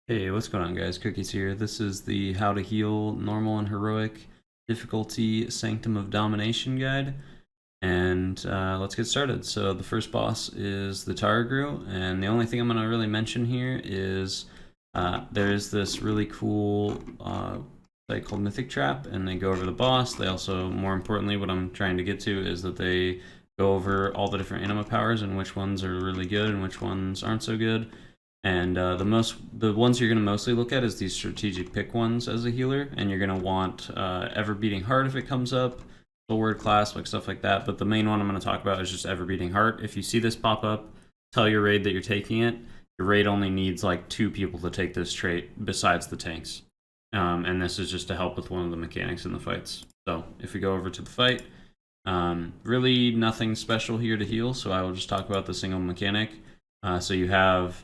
Hey, what's going on, guys? Cookies here. This is the How to Heal Normal and Heroic Difficulty Sanctum of Domination guide, and let's get started. So the first boss is the Tarragrue, and the only thing I'm going to really mention here is there's this really cool site called Mythic Trap, and they go over the boss. They also, more importantly, what I'm trying to get to is that they go over all the different anima powers and which ones are really good and which ones aren't so good. And the ones you're going to mostly look at is these strategic pick ones as a healer, and you're going to want Ever Beating Heart if it comes up, Full Word Clasp, like stuff like that. But the main one I'm going to talk about is just Ever Beating Heart. If you see this pop up, tell your raid that you're taking it. Your raid only needs like 2 people to take this trait besides the tanks, and this is just to help with one of the mechanics in the fights. So if we go over to the fight, really nothing special here to heal. So I will just talk about the single mechanic. So you have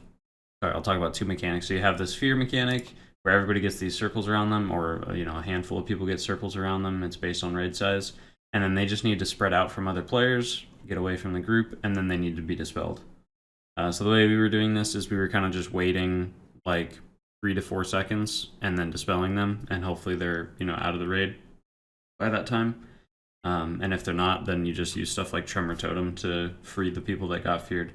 Sorry, I'll talk about 2 mechanics. So you have this fear mechanic where everybody gets these circles around them, or a handful of people get circles around them. It's based on raid size, and then they just need to spread out from other players, get away from the group, and then they need to be dispelled. So the way we were doing this is we were kind of just waiting like 3 to 4 seconds and then dispelling them, and hopefully they're out of the raid by that time. And if they're not, then you just use stuff like Tremor Totem to free the people that got feared.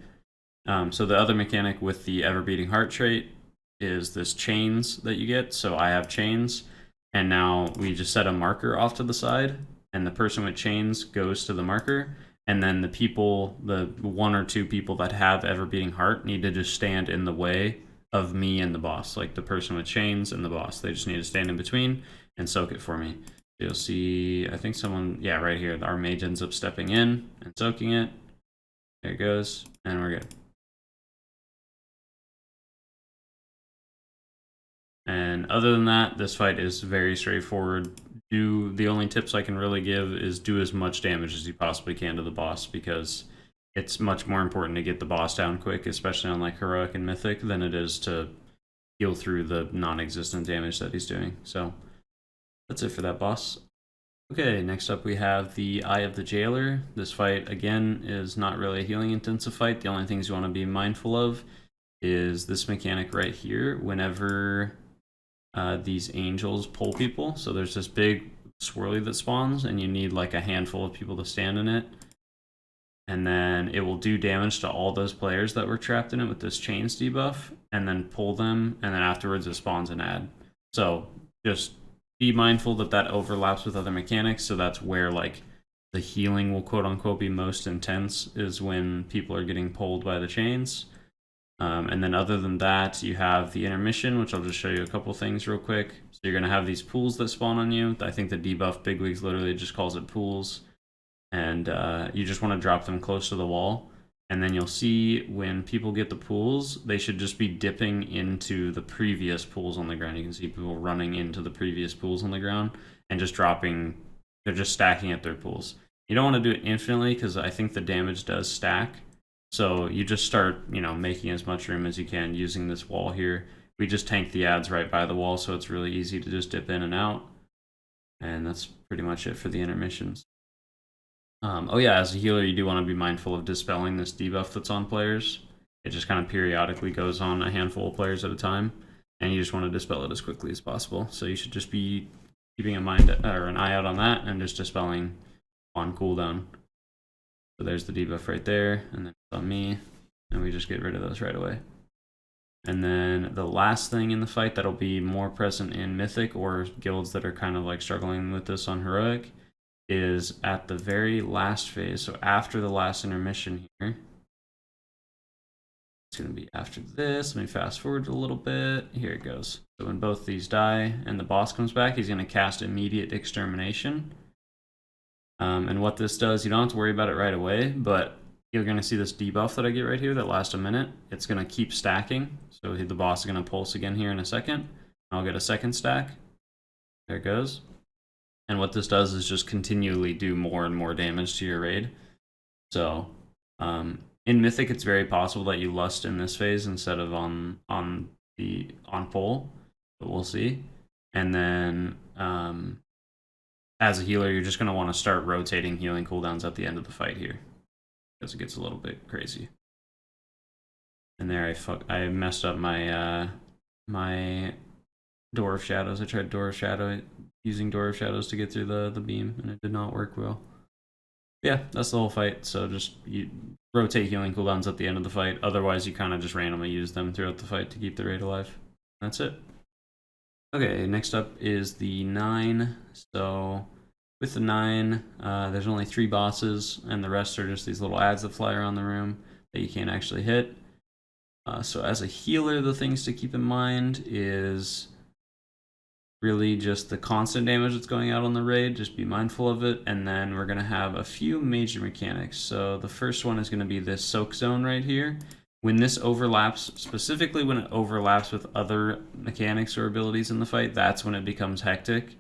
So the other mechanic with the Ever Beating Heart trait is this chains that you get. So I have chains, and now we just set a marker off to the side, and the person with chains goes to the marker, and then the 1 or 2 people that have Ever Beating Heart need to just stand in the way of me and the boss, like the person with chains and the boss. They just need to stand in between and soak it for me. You'll see, I think someone, yeah, right here, our mage ends up stepping in and soaking it. There it goes, and we're good. And other than that, this fight is very straightforward. The only tips I can really give is do as much damage as you possibly can to the boss, because it's much more important to get the boss down quick, especially on like heroic and mythic, than it is to heal through the non-existent damage that he's doing. So that's it for that boss. Okay, next up we have the Eye of the Jailer. This fight, again, is not really a healing intensive fight. The only things you want to be mindful of is this mechanic right here. Whenever these angels pull people, so there's this big swirly that spawns, and you need like a handful of people to stand in it, and then it will do damage to all those players that were trapped in it with this chains debuff, and then pull them, and then afterwards it spawns an ad. So just be mindful that that overlaps with other mechanics, so that's where like the healing will quote unquote be most intense, is when people are getting pulled by the chains. And then other than that, you have the intermission, which I'll just show you a couple things real quick. So you're going to have these pools that spawn on you. I think the debuff Bigwigs literally just calls it pools. And you just want to drop them close to the wall. And then you'll see when people get the pools, they should just be dipping into the previous pools on the ground. You can see people running into the previous pools on the ground and just dropping, they're just stacking at their pools. You don't want to do it infinitely, because I think the damage does stack. So you just start, making as much room as you can using this wall here. We just tank the ads right by the wall, so it's really easy to just dip in and out. And that's pretty much it for the intermissions. Oh yeah, as a healer, you do want to be mindful of dispelling this debuff that's on players. It just kind of periodically goes on a handful of players at a time, and you just want to dispel it as quickly as possible. So you should just be keeping in mind or an eye out on that, and just dispelling on cooldown. So there's the debuff right there, and then it's on me, and we just get rid of those right away. And then the last thing in the fight that'll be more present in Mythic or guilds that are kind of like struggling with this on Heroic is at the very last phase. So after the last intermission here, it's going to be after this. Let me fast forward a little bit. Here it goes. So when both these die and the boss comes back, he's going to cast Immediate Extermination. And what this does, you don't have to worry about it right away, but you're going to see this debuff that I get right here that lasts a minute. It's going to keep stacking. So the boss is going to pulse again here in a second. I'll get a second stack. There it goes. And what this does is just continually do more and more damage to your raid. So in Mythic, it's very possible that you lust in this phase instead of on pull, but we'll see. And then as a healer, you're just going to want to start rotating healing cooldowns at the end of the fight here, because it gets a little bit crazy. And there I messed up my my Door of Shadows. I tried Door of Shadow, using Door of Shadows to get through the beam, and it did not work well. Yeah, that's the whole fight. So just you rotate healing cooldowns at the end of the fight. Otherwise, you kind of just randomly use them throughout the fight to keep the raid alive. That's it. Okay, next up is the 9. So with the 9, there's only 3 bosses, and the rest are just these little ads that fly around the room that you can't actually hit. So as a healer, the things to keep in mind is really just the constant damage that's going out on the raid. Just be mindful of it. And then we're going to have a few major mechanics. So the first one is going to be this soak zone right here. When this overlaps, specifically when it overlaps with other mechanics or abilities in the fight, that's when it becomes hectic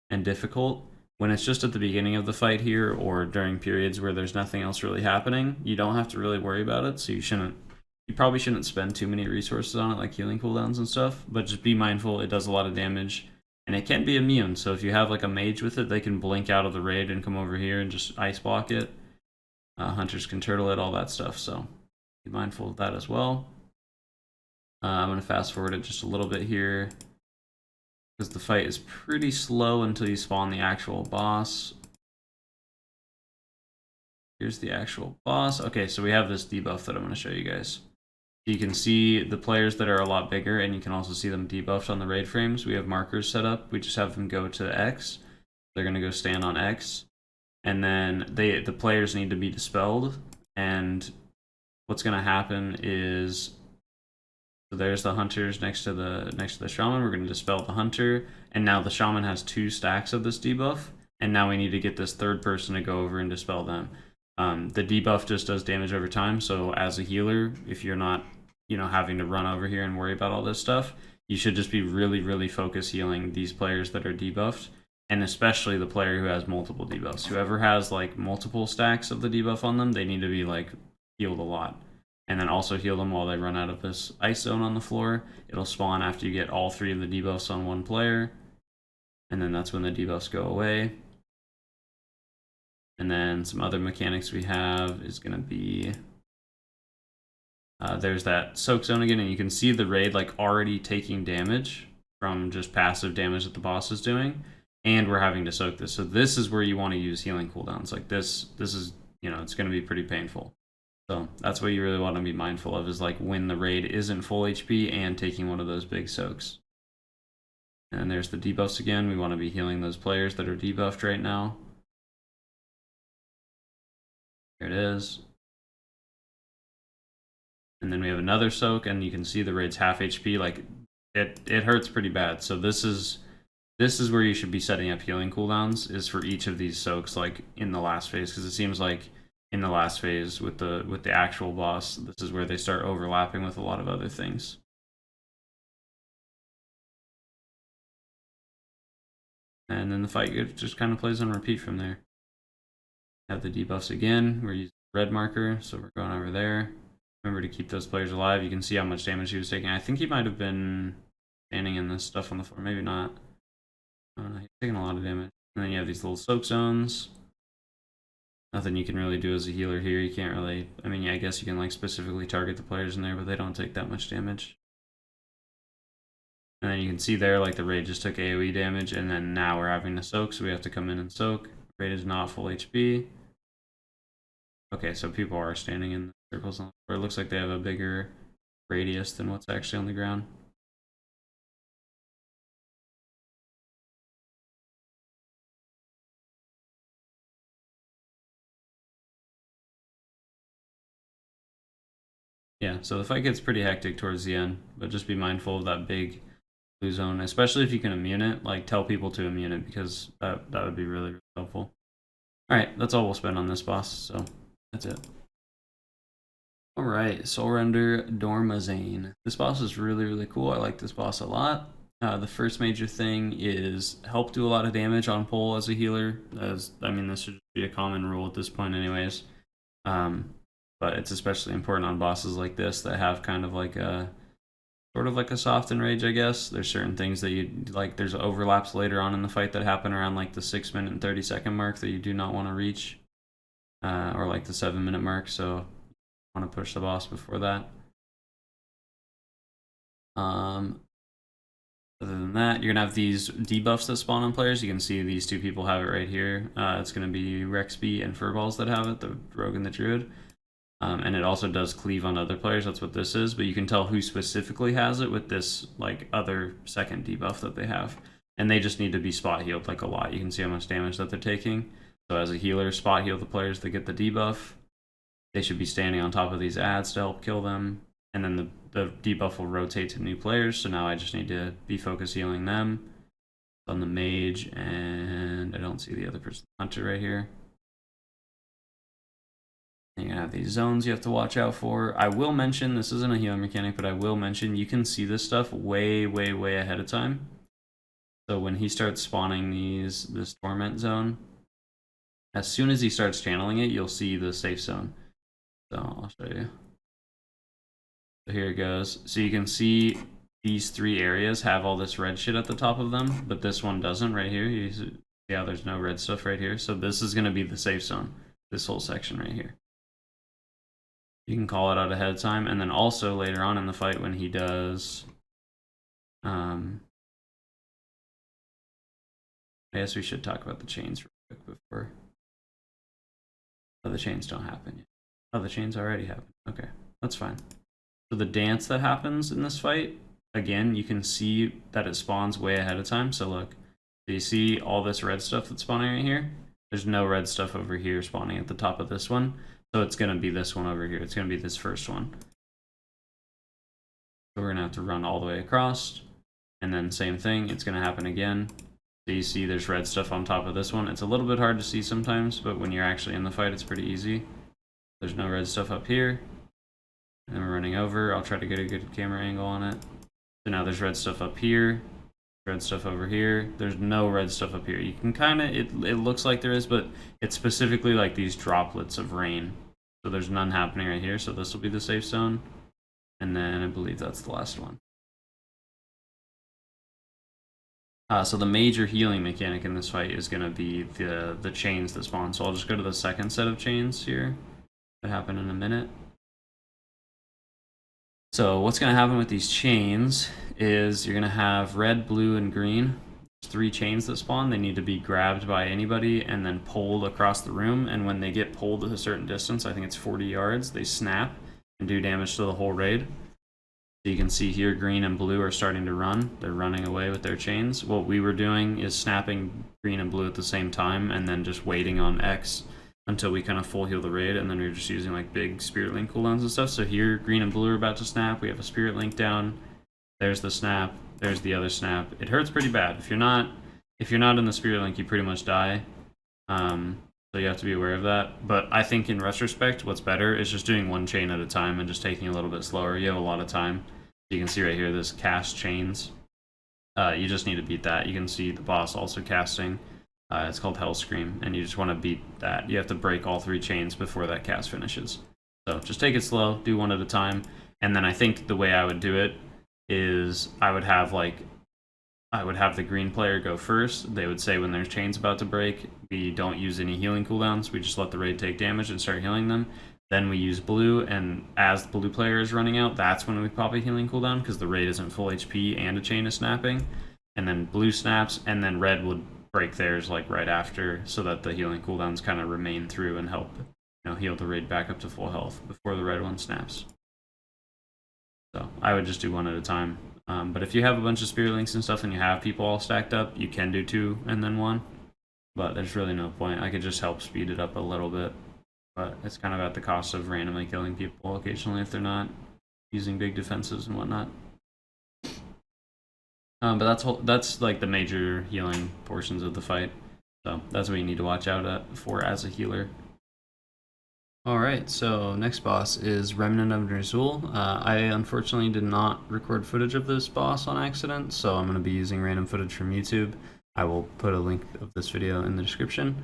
and difficult. When it's just at the beginning of the fight here, or during periods where there's nothing else really happening, you don't have to really worry about it. So you probably shouldn't spend too many resources on it, like healing cooldowns and stuff, but just be mindful. It does a lot of damage, and it can be immune. So if you have like a mage with it, they can blink out of the raid and come over here and just ice block it. Hunters can turtle it, all that stuff. So be mindful of that as well. I'm going to fast forward it just a little bit here, because the fight is pretty slow until you spawn the actual boss. Here's the actual boss. Okay, so we have this debuff that I'm going to show you guys. You can see the players that are a lot bigger, and you can also see them debuffed on the raid frames. We have markers set up. We just have them go to X. They're going to go stand on X. And then the players need to be dispelled. And what's going to happen is, so there's the hunters next to the shaman. We're going to dispel the hunter. And now the shaman has 2 stacks of this debuff. And now we need to get this third person to go over and dispel them. The debuff just does damage over time. So as a healer, if you're not having to run over here and worry about all this stuff, you should just be really, really focused healing these players that are debuffed, and especially the player who has multiple debuffs. Whoever has like multiple stacks of the debuff on them, they need to be like healed a lot. And then also heal them while they run out of this ice zone on the floor. It'll spawn after you get all 3 of the debuffs on one player, and then that's when the debuffs go away. And then some other mechanics we have is going to be, there's that soak zone again, and you can see the raid like already taking damage from just passive damage that the boss is doing, and we're having to soak this. So this is where you want to use healing cooldowns. Like this is, it's going to be pretty painful. So that's what you really want to be mindful of, is like when the raid isn't full HP and taking one of those big soaks. And there's the debuffs again. We want to be healing those players that are debuffed right now. Here it is. And then we have another soak, and you can see the raid's half HP. Like it hurts pretty bad. So this is where you should be setting up healing cooldowns, is for each of these soaks, like in the last phase, because it seems like in the last phase with the actual boss, this is where they start overlapping with a lot of other things. And then the fight just kind of plays on repeat from there. Have the debuffs again. We're using red marker, so we're going over there. Remember to keep those players alive. You can see how much damage he was taking. I think he might have been standing in this stuff on the floor. Maybe not. I don't know. He's taking a lot of damage. And then you have these little soak zones. Nothing you can really do as a healer here. You can't really, yeah, I guess you can like specifically target the players in there, but they don't take that much damage. And then you can see there, like the raid just took AoE damage, and then now we're having to soak, so we have to come in and soak. Raid is not full HP. Okay, so people are standing in the circles on the floor. It looks like they have a bigger radius than what's actually on the ground. Yeah, so the fight gets pretty hectic towards the end, but just be mindful of that big blue zone, especially if you can immune it. Like, tell people to immune it, because that would be really, really helpful. Alright, that's all we'll spend on this boss, so that's it. Alright, Soulrender Dormazain. This boss is really, really cool. I like this boss a lot. The first major thing is help do a lot of damage on pull as a healer. This should be a common rule at this point anyways. But it's especially important on bosses like this that have kind of like a sort of like a soft enrage, I guess. There's certain things that you like, there's overlaps later on in the fight that happen around like the 6-minute and 30-second mark that you do not want to reach, or like the 7-minute mark, so you want to push the boss before that. Other than that, you're going to have these debuffs that spawn on players. You can see these two people have it right here. It's going to be Rexby and Furballs that have it, the Rogue and the Druid. And it also does cleave on other players. That's what this is. But you can tell who specifically has it with this like other second debuff that they have. And they just need to be spot healed like a lot. You can see how much damage that they're taking. So as a healer, spot heal the players that get the debuff. They should be standing on top of these ads to help kill them. And then the debuff will rotate to new players. So now I just need to be focus healing them. On the mage, and I don't see the other person, hunter right here. You're gonna have these zones you have to watch out for. I will mention, this isn't a healing mechanic, but I will mention you can see this stuff way ahead of time. So when he starts spawning this torment zone, as soon as he starts channeling it, you'll see the safe zone. So I'll show you. So here it goes. So you can see these three areas have all this red shit at the top of them, but this one doesn't right here. You see how there's no red stuff right here. So this is going to be the safe zone, this whole section right here. You can call it out ahead of time, and then also later on in the fight when he does... I guess we should talk about the chains real quick before... Oh, the chains don't happen yet. Oh, the chains already happen. Okay, that's fine. So the dance that happens in this fight, again, you can see that it spawns way ahead of time. So look, do you see all this red stuff that's spawning right here? There's no red stuff over here spawning at the top of this one. So it's going to be this one over here. It's going to be this first one. So we're going to have to run all the way across. And then same thing, it's going to happen again. So you see there's red stuff on top of this one. It's a little bit hard to see sometimes, but when you're actually in the fight, it's pretty easy. There's no red stuff up here. And then we're running over. I'll try to get a good camera angle on it. So now there's red stuff up here. Red stuff over here. There's no red stuff up here. You can kind of, it looks like there is, but it's specifically like these droplets of rain. So there's none happening right here. So this will be the safe zone. And then I believe that's the last one. So the major healing mechanic in this fight is going to be the chains that spawn. So I'll just go to the second set of chains here that happen in a minute. So what's going to happen with these chains is you're going to have red, blue, and green. There's 3 chains that spawn. They need to be grabbed by anybody and then pulled across the room. And when they get pulled at a certain distance, I think it's 40 yards, they snap and do damage to the whole raid. So you can see here green and blue are starting to run. They're running away with their chains. What we were doing is snapping green and blue at the same time and then just waiting on X until we kind of full heal the raid, and then we were just using like big spirit link cooldowns and stuff. So here green and blue are about to snap. We have a spirit link down. There's the snap. There's the other snap. It hurts pretty bad. If you're not in the spirit link, you pretty much die. So you have to be aware of that. But I think in retrospect, what's better is just doing one chain at a time and just taking a little bit slower. You have a lot of time. So you can see right here, this cast chains. You just need to beat that. You can see the boss also casting. It's called Hell Scream, and you just want to beat that. You have to break all 3 chains before that cast finishes. So just take it slow, do one at a time. And then I think the way I would do it is I would have the green player go first. They would say when there's chains about to break, we don't use any healing cooldowns. We just let the raid take damage and start healing them. Then we use blue, and as the blue player is running out, that's when we pop a healing cooldown because the raid isn't full HP and a chain is snapping. And then blue snaps, and then red would break theirs like right after, so that the healing cooldowns kind of remain through and help, heal the raid back up to full health before the red one snaps. So I would just do one at a time. But if you have a bunch of spirit links and stuff and you have people all stacked up, you can do 2 and then 1. But there's really no point. I could just help speed it up a little bit. But it's kind of at the cost of randomly killing people occasionally if they're not using big defenses and whatnot. But that's like the major healing portions of the fight. So that's what you need to watch out for as a healer. Alright, so next boss is Remnant of Ner'zhul. I unfortunately did not record footage of this boss on accident, so I'm going to be using random footage from YouTube. I will put a link of this video in the description.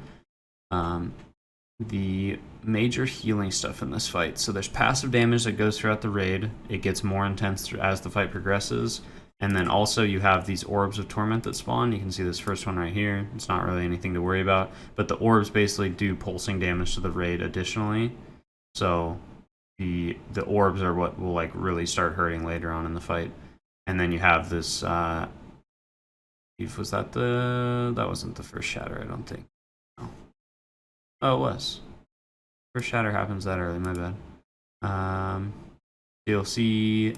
The major healing stuff in this fight. So there's passive damage that goes throughout the raid. It gets more intense as the fight progresses. And then also you have these orbs of torment that spawn. You can see this first one right here. It's not really anything to worry about, but the orbs basically do pulsing damage to the raid additionally. So the orbs are what will like really start hurting later on in the fight. And then you have this Was that the... That wasn't the first shatter, I don't think. No. Oh, it was. First shatter happens that early, my bad. You'll see...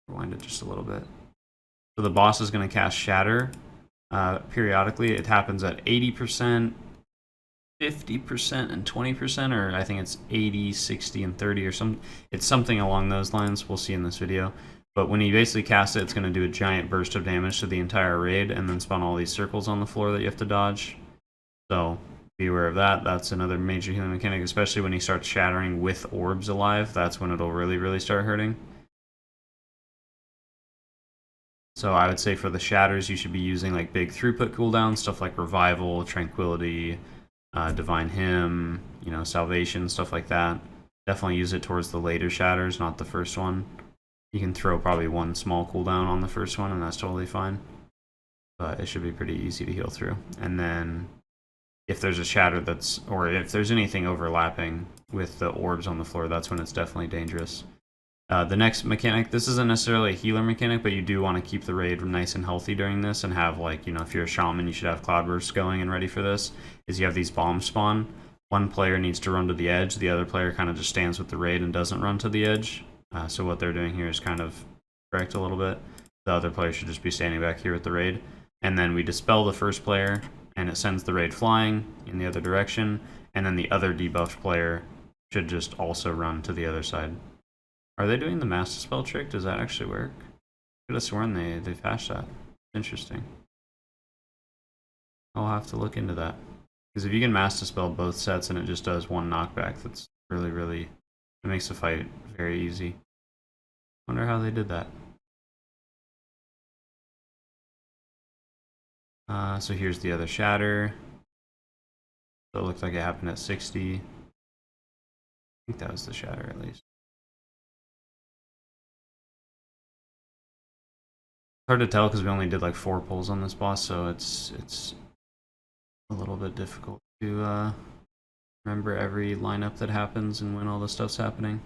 Rewind it just a little bit. So the boss is going to cast Shatter periodically. It happens at 80%, 50%, and 20%, or I think it's 80, 60, and 30 or some. It's something along those lines. We'll see in this video. But when you basically cast it, it's going to do a giant burst of damage to the entire raid and then spawn all these circles on the floor that you have to dodge. So be aware of that. That's another major healing mechanic, especially when he starts shattering with orbs alive. That's when it'll really, really start hurting. So I would say for the shatters, you should be using like big throughput cooldowns, stuff like Revival, Tranquility, Divine Hymn, you know, Salvation, stuff like that. Definitely use it towards the later shatters, not the first one. You can throw probably one small cooldown on the first one, and that's totally fine. But it should be pretty easy to heal through. And then if there's a shatter that's, or if there's anything overlapping with the orbs on the floor, that's when it's definitely dangerous. The next mechanic, this isn't necessarily a healer mechanic, but you do want to keep the raid nice and healthy during this and have, like, you know, if you're a shaman, you should have cloudbursts going and ready for this, is you have these bombs spawn. One player needs to run to the edge, the other player kind of just stands with the raid and doesn't run to the edge. So what they're doing here is kind of correct a little bit. The other player should just be standing back here with the raid. And then we dispel the first player, and it sends the raid flying in the other direction, and then the other debuffed player should just also run to the other side. Are they doing the Master Spell trick? Does that actually work? I could have sworn they patched that. Interesting. I'll have to look into that. Because if you can Master Spell both sets and it just does one knockback, that's really, really... It makes the fight very easy. Wonder how they did that. So here's the other shatter. So it looked like it happened at 60. I think that was the shatter at least. Hard to tell because we only did like 4 pulls on this boss, so it's a little bit difficult to remember every lineup that happens and when all this stuff's happening.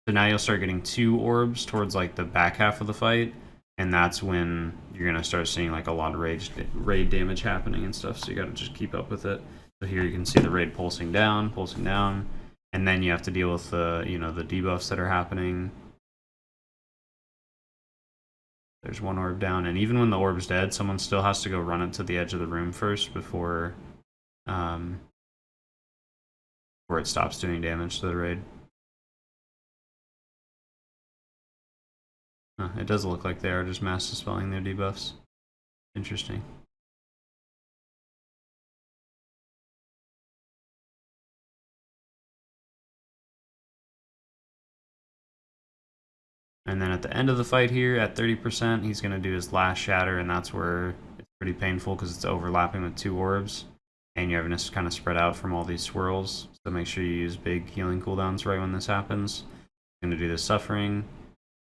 So now you'll start getting 2 orbs towards like the back half of the fight, and that's when you're gonna start seeing like a lot of raid damage happening and stuff. So you gotta just keep up with it. So here you can see the raid pulsing down, and then you have to deal with the the debuffs that are happening. There's 1 orb down, and even when the orb's dead, someone still has to go run it to the edge of the room first before it stops doing damage to the raid. It does look like they are just mass dispelling their debuffs. Interesting. And then at the end of the fight here, at 30%, he's going to do his last shatter, and that's where it's pretty painful because it's overlapping with 2 orbs, and you're having to kind of spread out from all these swirls. So make sure you use big healing cooldowns right when this happens. He's going to do the suffering,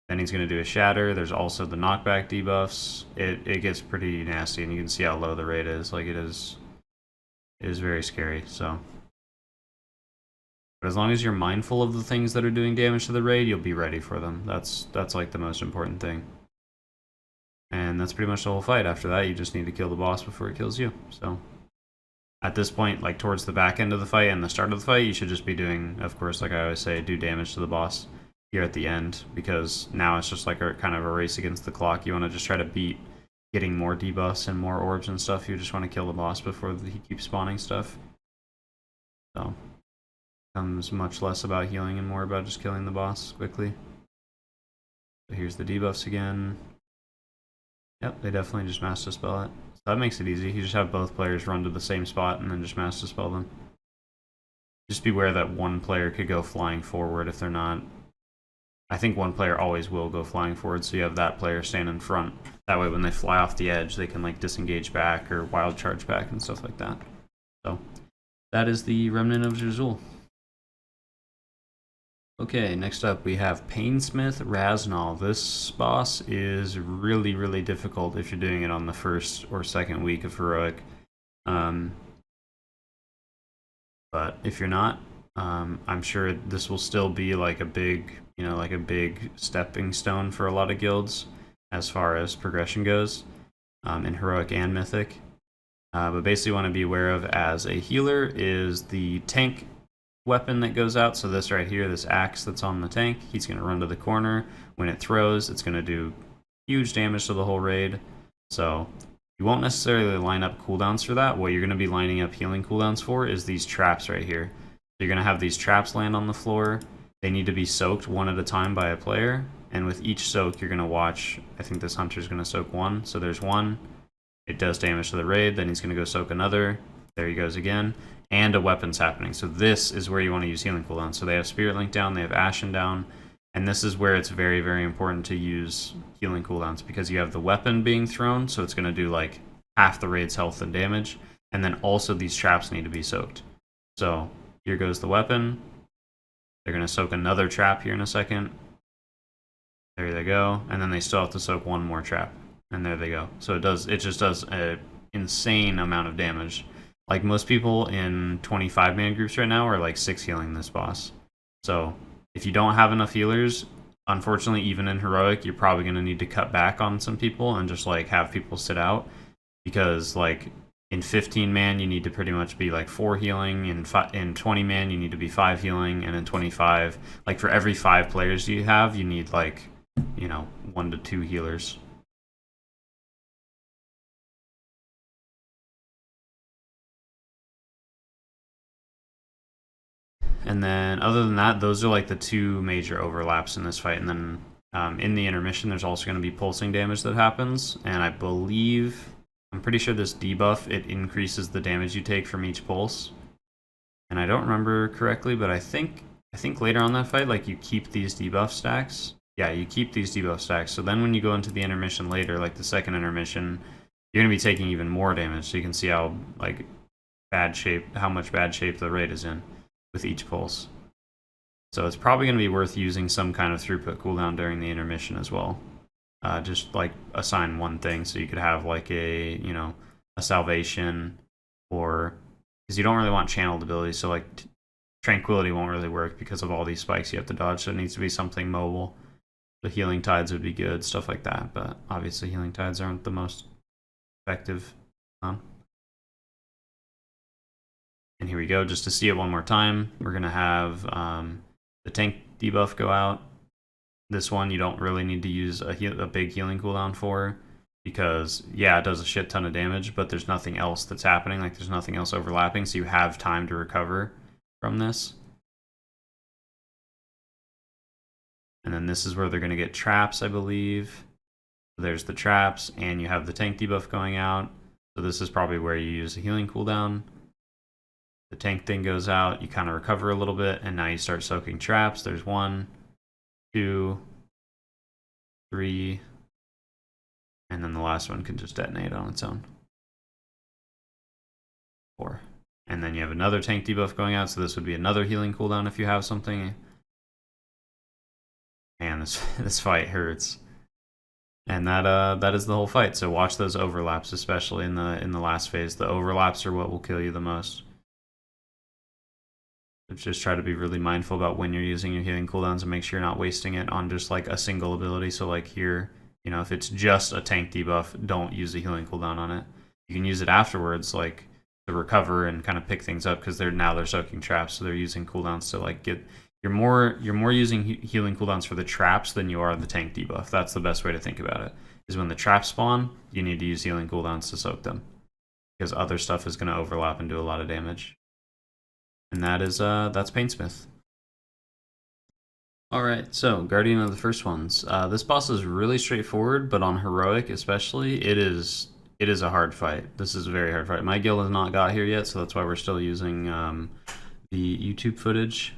then he's going to do a shatter. There's also the knockback debuffs. It gets pretty nasty, and you can see how low the rate is. Like, it is very scary, so... But as long as you're mindful of the things that are doing damage to the raid, you'll be ready for them. That's like the most important thing. And that's pretty much the whole fight. After that, you just need to kill the boss before it kills you. So at this point, like towards the back end of the fight and the start of the fight, you should just be doing, of course, like I always say, do damage to the boss here at the end, because now it's just like a kind of a race against the clock. You want to just try to beat getting more debuffs and more orbs and stuff. You just want to kill the boss before he keeps spawning stuff. So becomes much less about healing and more about just killing the boss quickly. So here's the debuffs again. Yep, they definitely just mass dispel it. So that makes it easy. You just have both players run to the same spot and then just mass dispel them. Just beware that one player could go flying forward if they're not... I think one player always will go flying forward, so you have that player stand in front. That way when they fly off the edge, they can like disengage back or wild charge back and stuff like that. So that is the Remnant of Ner'zhul. Okay, next up we have Painsmith Raznal. This boss is really, really difficult if you're doing it on the first or second week of Heroic. But if you're not, I'm sure this will still be like a big, like a big stepping stone for a lot of guilds. as far as progression goes in Heroic and Mythic. But basically what you want to be aware of as a healer is the tank weapon that goes out. So this right here, this axe that's on the tank, he's going to run to the corner. When it throws, it's going to do huge damage to the whole raid. So you won't necessarily line up cooldowns for that. What you're going to be lining up healing cooldowns for is these traps right here. So you're going to have these traps land on the floor. They need to be soaked one at a time by a player. And with each soak, you're going to watch, I think this hunter's going to soak one. So there's one. It does damage to the raid. Then he's going to go soak another. There he goes again. And a weapon's happening. So this is where you want to use healing cooldowns. So they have Spirit Link down, they have Ashen down. And this is where it's very, very important to use healing cooldowns because you have the weapon being thrown, so it's going to do like half the raid's health and damage. And then also these traps need to be soaked. So here goes the weapon. They're going to soak another trap here in a second. There they go. And then they still have to soak one more trap. And there they go. So it just does an insane amount of damage. Like most people in 25-man groups right now are like 6 healing this boss. So if you don't have enough healers, unfortunately, even in Heroic, you're probably going to need to cut back on some people and just like have people sit out. Because like in 15-man, you need to pretty much be like 4 healing. In 20-man, you need to be 5 healing. And in 25, like for every 5 players you have, you need like, 1 to 2 healers. And then other than that, those are like the 2 major overlaps in this fight. And then in the intermission, there's also going to be pulsing damage that happens. And I'm pretty sure this debuff, it increases the damage you take from each pulse. And I don't remember correctly, but I think later on that fight, like you keep these debuff stacks. Yeah, you keep these debuff stacks. So then when you go into the intermission later, like the second intermission, you're going to be taking even more damage. So you can see how like how much bad shape the raid is in with each pulse. So it's probably going to be worth using some kind of throughput cooldown during the intermission as well. Just like assign one thing, so you could have like a salvation, or because you don't really want channeled abilities, so like tranquility won't really work because of all these spikes you have to dodge, so it needs to be something mobile. The healing tides would be good, stuff like that, but obviously healing tides aren't the most effective. And here we go, just to see it one more time, we're going to have the tank debuff go out. This one you don't really need to use a big healing cooldown for, because yeah, it does a shit ton of damage, but there's nothing else that's happening, like there's nothing else overlapping, so you have time to recover from this. And then this is where they're going to get traps, I believe. There's the traps, and you have the tank debuff going out, so this is probably where you use a healing cooldown. The tank thing goes out, you kind of recover a little bit, and now you start soaking traps. There's 1, 2, 3, and then the last one can just detonate on its own. 4. And then you have another tank debuff going out, so this would be another healing cooldown if you have something. Man, this fight hurts. And that is the whole fight. So watch those overlaps, especially in the last phase. The overlaps are what will kill you the most. Just try to be really mindful about when you're using your healing cooldowns and make sure you're not wasting it on just like a single ability. So like here, if it's just a tank debuff, don't use a healing cooldown on it. You can use it afterwards, like to recover and kind of pick things up, because they're soaking traps, so they're using cooldowns to like get. You're more using healing cooldowns for the traps than you are the tank debuff. That's the best way to think about it. Is when the traps spawn, you need to use healing cooldowns to soak them, because other stuff is going to overlap and do a lot of damage. And that's Painsmith. Alright, so Guardian of the First Ones. This boss is really straightforward, but on Heroic especially, it is a hard fight. This is a very hard fight. My guild has not got here yet, so that's why we're still using the YouTube footage.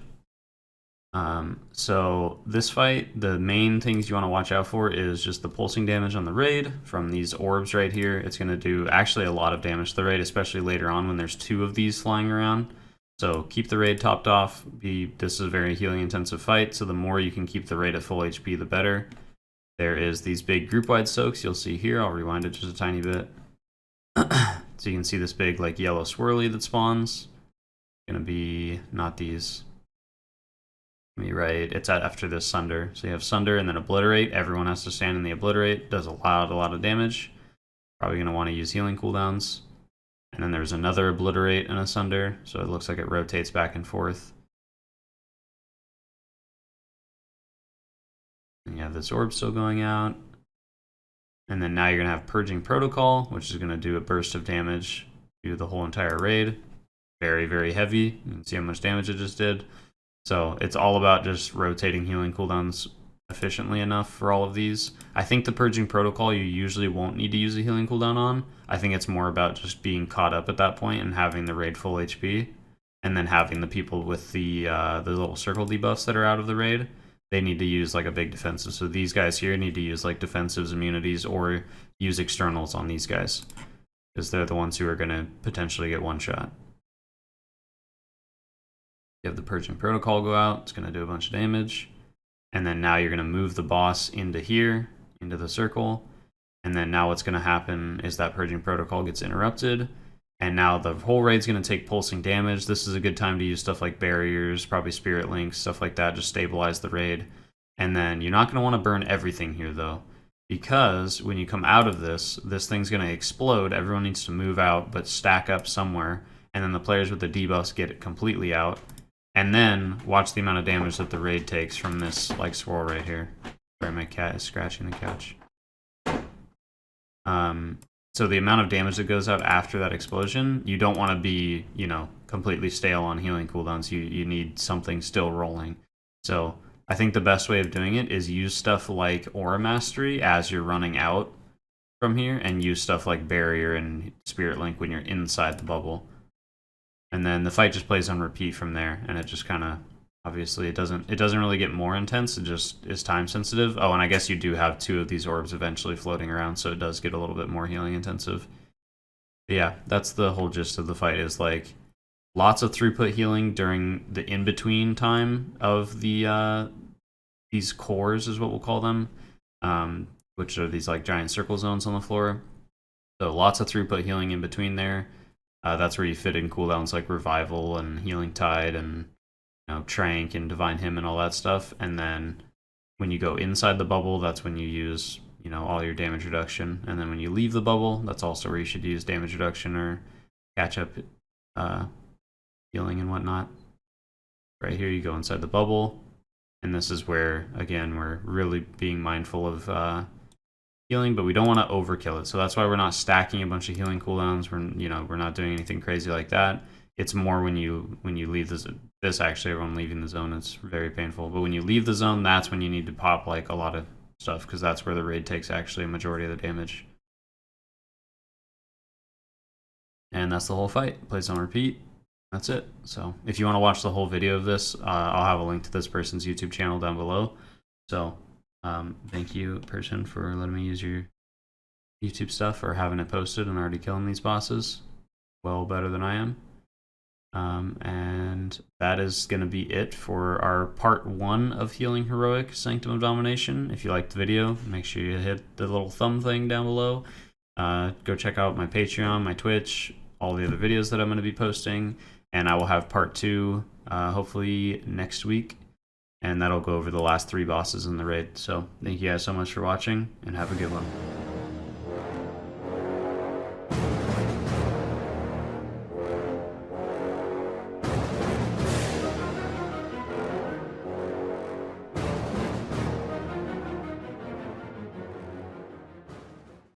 So this fight, the main things you want to watch out for is just the pulsing damage on the raid from these orbs right here. It's going to do actually a lot of damage to the raid, especially later on when there's 2 of these flying around. So keep the raid topped off. This is a very healing intensive fight, so the more you can keep the raid at full HP, the better. There is these big group-wide soaks you'll see here. I'll rewind it just a tiny bit. So you can see this big like yellow swirly that spawns. It's gonna be not these. Let me write, it's after this Sunder. So you have Sunder and then Obliterate. Everyone has to stand in the Obliterate. Does a lot of damage. Probably going to want to use healing cooldowns. And then there's another Obliterate and a Sunder. So it looks like it rotates back and forth. And you have this orb still going out. And then now you're going to have Purging Protocol, which is going to do a burst of damage to the whole entire raid. Very heavy. You can see how much damage it just did. So it's all about just rotating healing cooldowns efficiently enough for all of these. I think the Purging Protocol you usually won't need to use a healing cooldown on. I think it's more about just being caught up at that point and having the raid full HP. And then having the people with the little circle debuffs that are out of the raid, they need to use like a big defensive. So these guys here need to use like defensives, immunities, or use externals on these guys. Because they're the ones who are going to potentially get one shot. You have the Purging Protocol go out. It's going to do a bunch of damage. And then now you're going to move the boss into here, into the circle. And then now what's going to happen is that Purging Protocol gets interrupted. And now the whole raid's going to take pulsing damage. This is a good time to use stuff like barriers, probably Spirit Links, stuff like that. Just stabilize the raid. And then you're not going to want to burn everything here, though. Because when you come out of this, this thing's going to explode. Everyone needs to move out, but stack up somewhere. And then the players with the debuffs get it completely out. And then watch the amount of damage that the raid takes from this like swirl right here. Sorry, my cat is scratching the couch. So the amount of damage that goes out after that explosion, you don't want to be, you know, completely stale on healing cooldowns. You need something still rolling. So I think the best way of doing it is use stuff like Aura Mastery as you're running out from here, and use stuff like Barrier and Spirit Link when you're inside the bubble. And then the fight just plays on repeat from there, and it just kind of, obviously it doesn't really get more intense, it just is time sensitive. Oh, and I guess you do have 2 of these orbs eventually floating around, so it does get a little bit more healing intensive. But yeah, that's the whole gist of the fight, is like lots of throughput healing during the in-between time of the these cores is what we'll call them, which are these like giant circle zones on the floor. So lots of throughput healing in between there. That's where you fit in cooldowns like Revival and Healing Tide and, you know, Trank and Divine Hymn and all that stuff. And then when you go inside the bubble, that's when you use, you know, all your damage reduction. And then when you leave the bubble, that's also where you should use damage reduction or catch up healing and whatnot. Right here, you go inside the bubble. And this is where, again, we're really being mindful of healing, but we don't want to overkill it. So that's why we're not stacking a bunch of healing cooldowns. We're not doing anything crazy like that. It's more when you leave this actually, everyone leaving the zone, it's very painful. But when you leave the zone, that's when you need to pop like a lot of stuff, because that's where the raid takes actually a majority of the damage. And that's the whole fight. It plays on repeat. That's it. So if you want to watch the whole video of this, I'll have a link to this person's YouTube channel down below. So thank you, person, for letting me use your YouTube stuff or having it posted and already killing these bosses. Well, better than I am. And that is going to be it for our part 1 of Healing Heroic Sanctum of Domination. If you liked the video, make sure you hit the little thumb thing down below. Go check out my Patreon, my Twitch, all the other videos that I'm going to be posting. And I will have part 2 hopefully next week. And that'll go over the last 3 bosses in the raid. So thank you guys so much for watching, and have a good one.